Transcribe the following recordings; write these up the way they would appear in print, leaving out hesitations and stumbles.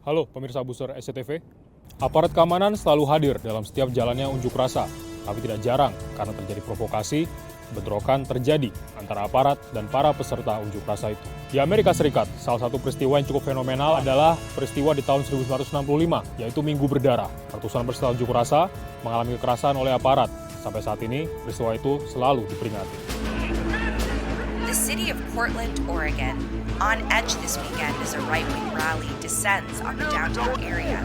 Halo pemirsa Booster SCTV, aparat keamanan selalu hadir dalam setiap jalannya unjuk rasa, tapi tidak jarang karena terjadi provokasi, bentrokan terjadi antara aparat dan para peserta unjuk rasa itu. Di Amerika Serikat, salah satu peristiwa yang cukup fenomenal adalah peristiwa di tahun 1965, yaitu Minggu Berdarah. Ratusan peserta unjuk rasa mengalami kekerasan oleh aparat. Sampai saat ini, peristiwa itu selalu diperingati. The city of Portland, Oregon, on edge this weekend as a right-wing rally descends on the downtown area.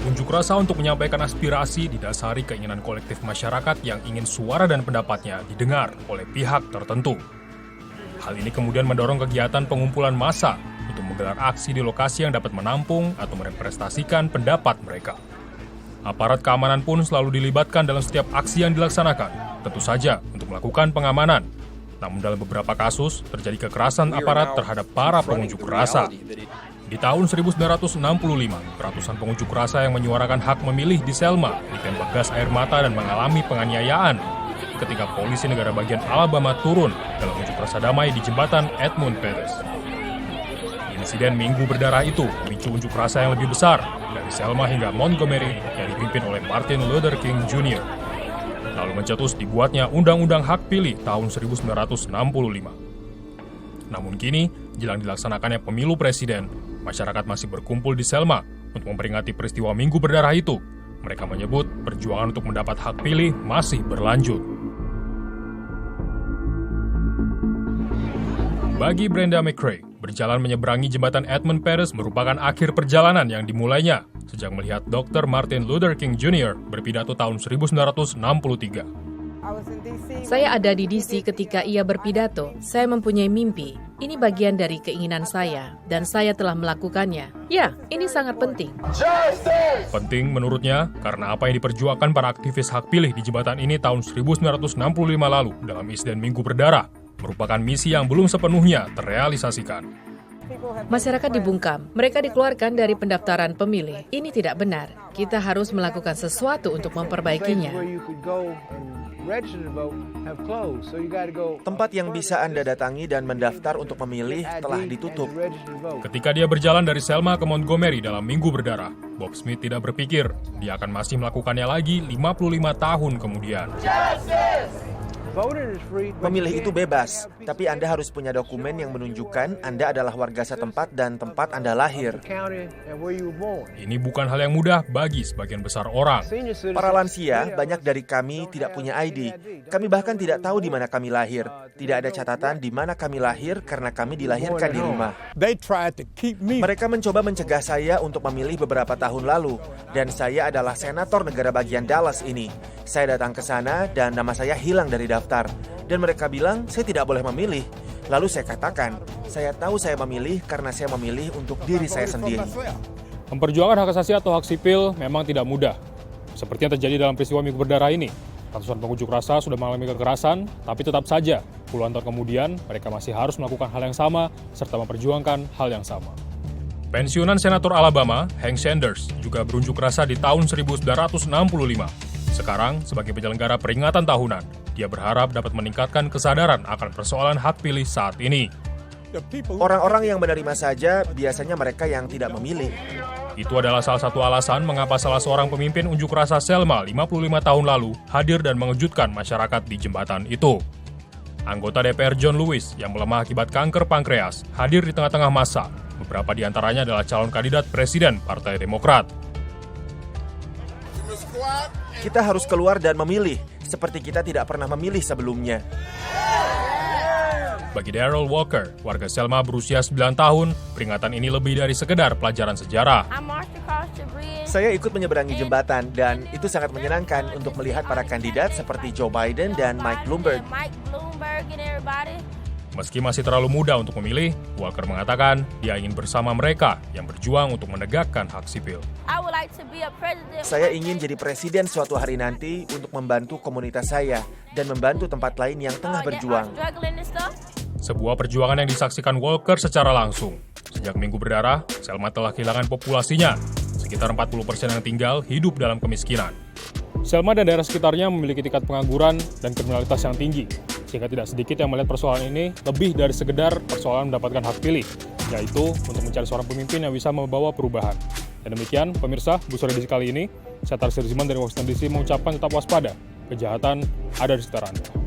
Unjuk rasa untuk menyampaikan aspirasi didasari keinginan kolektif masyarakat yang ingin suara dan pendapatnya didengar oleh pihak tertentu. Hal ini kemudian mendorong kegiatan pengumpulan massa untuk menggelar aksi di lokasi yang dapat menampung atau merepresentasikan pendapat mereka. Aparat keamanan pun selalu dilibatkan dalam setiap aksi yang dilaksanakan, tentu saja untuk melakukan pengamanan. Namun dalam beberapa kasus, terjadi kekerasan aparat terhadap para pengunjuk rasa. Di tahun 1965, ratusan pengunjuk rasa yang menyuarakan hak memilih di Selma ditembak gas air mata dan mengalami penganiayaan ketika polisi negara bagian Alabama turun dalam unjuk rasa damai di jembatan Edmund Pettus. Insiden Minggu Berdarah itu memicu unjuk rasa yang lebih besar dari Selma hingga Montgomery yang dipimpin oleh Martin Luther King Jr. Lalu mencetus dibuatnya Undang-Undang Hak Pilih tahun 1965. Namun kini, jelang dilaksanakannya pemilu presiden, masyarakat masih berkumpul di Selma untuk memperingati peristiwa Minggu Berdarah itu. Mereka menyebut perjuangan untuk mendapat hak pilih masih berlanjut. Bagi Brenda McRae, berjalan menyeberangi jembatan Edmund Pettus merupakan akhir perjalanan yang dimulainya sejak melihat Dr. Martin Luther King Jr. berpidato tahun 1963. Saya ada di DC ketika ia berpidato. Saya mempunyai mimpi. Ini bagian dari keinginan saya, dan saya telah melakukannya. Ya, ini sangat penting. Penting menurutnya karena apa yang diperjuangkan para aktivis hak pilih di jembatan ini tahun 1965 lalu dalam insiden Minggu Berdarah merupakan misi yang belum sepenuhnya terrealisasikan. Masyarakat dibungkam. Mereka dikeluarkan dari pendaftaran pemilih. Ini tidak benar. Kita harus melakukan sesuatu untuk memperbaikinya. Tempat yang bisa Anda datangi dan mendaftar untuk memilih telah ditutup. Ketika dia berjalan dari Selma ke Montgomery dalam Minggu Berdarah, Bob Smith tidak berpikir dia akan masih melakukannya lagi 55 tahun kemudian. Memilih itu bebas, tapi Anda harus punya dokumen yang menunjukkan Anda adalah warga setempat dan tempat Anda lahir. Ini bukan hal yang mudah bagi sebagian besar orang. Para lansia, banyak dari kami tidak punya ID. Kami bahkan tidak tahu di mana kami lahir. Tidak ada catatan di mana kami lahir karena kami dilahirkan di rumah. Mereka mencoba mencegah saya untuk memilih beberapa tahun lalu, dan saya adalah senator negara bagian Dallas ini. Saya datang ke sana dan nama saya hilang dari daftar. Dan mereka bilang saya tidak boleh memilih. Lalu saya katakan, saya tahu saya memilih karena saya memilih untuk diri saya sendiri. Memperjuangkan hak asasi atau hak sipil memang tidak mudah. Seperti yang terjadi dalam peristiwa Minggu Berdarah ini. Ratusan pengunjuk rasa sudah mengalami kekerasan, tapi tetap saja puluhan tahun kemudian mereka masih harus melakukan hal yang sama serta memperjuangkan hal yang sama. Pensiunan Senator Alabama, Hank Sanders, juga berunjuk rasa di tahun 1965. Sekarang, sebagai penyelenggara peringatan tahunan, dia berharap dapat meningkatkan kesadaran akan persoalan hak pilih saat ini. Orang-orang yang menerima saja, biasanya mereka yang tidak memilih. Itu adalah salah satu alasan mengapa salah seorang pemimpin unjuk rasa Selma 55 tahun lalu hadir dan mengejutkan masyarakat di jembatan itu. Anggota DPR John Lewis yang melemah akibat kanker pankreas hadir di tengah-tengah massa. Beberapa di antaranya adalah calon kandidat presiden Partai Demokrat. Kita harus keluar dan memilih, seperti kita tidak pernah memilih sebelumnya. Bagi Daryl Walker, warga Selma berusia 9 tahun, peringatan ini lebih dari sekedar pelajaran sejarah. Saya ikut menyeberangi jembatan, dan itu sangat menyenangkan untuk melihat para kandidat seperti Joe Biden dan Mike Bloomberg. Meski masih terlalu muda untuk memilih, Walker mengatakan dia ingin bersama mereka yang berjuang untuk menegakkan hak sipil. Saya ingin jadi presiden suatu hari nanti untuk membantu komunitas saya dan membantu tempat lain yang tengah berjuang. Sebuah perjuangan yang disaksikan Walker secara langsung. Sejak Minggu Berdarah, Selma telah kehilangan populasinya. Sekitar 40% yang tinggal hidup dalam kemiskinan. Selma dan daerah sekitarnya memiliki tingkat pengangguran dan kriminalitas yang tinggi, sehingga tidak sedikit yang melihat persoalan ini lebih dari sekedar persoalan mendapatkan hak pilih, yaitu untuk mencari seorang pemimpin yang bisa membawa perubahan. Dan demikian, pemirsa, busur edisi kali ini, saya Tarsir Ziman dari Washington DC mengucapkan tetap waspada, kejahatan ada di sekitar Anda.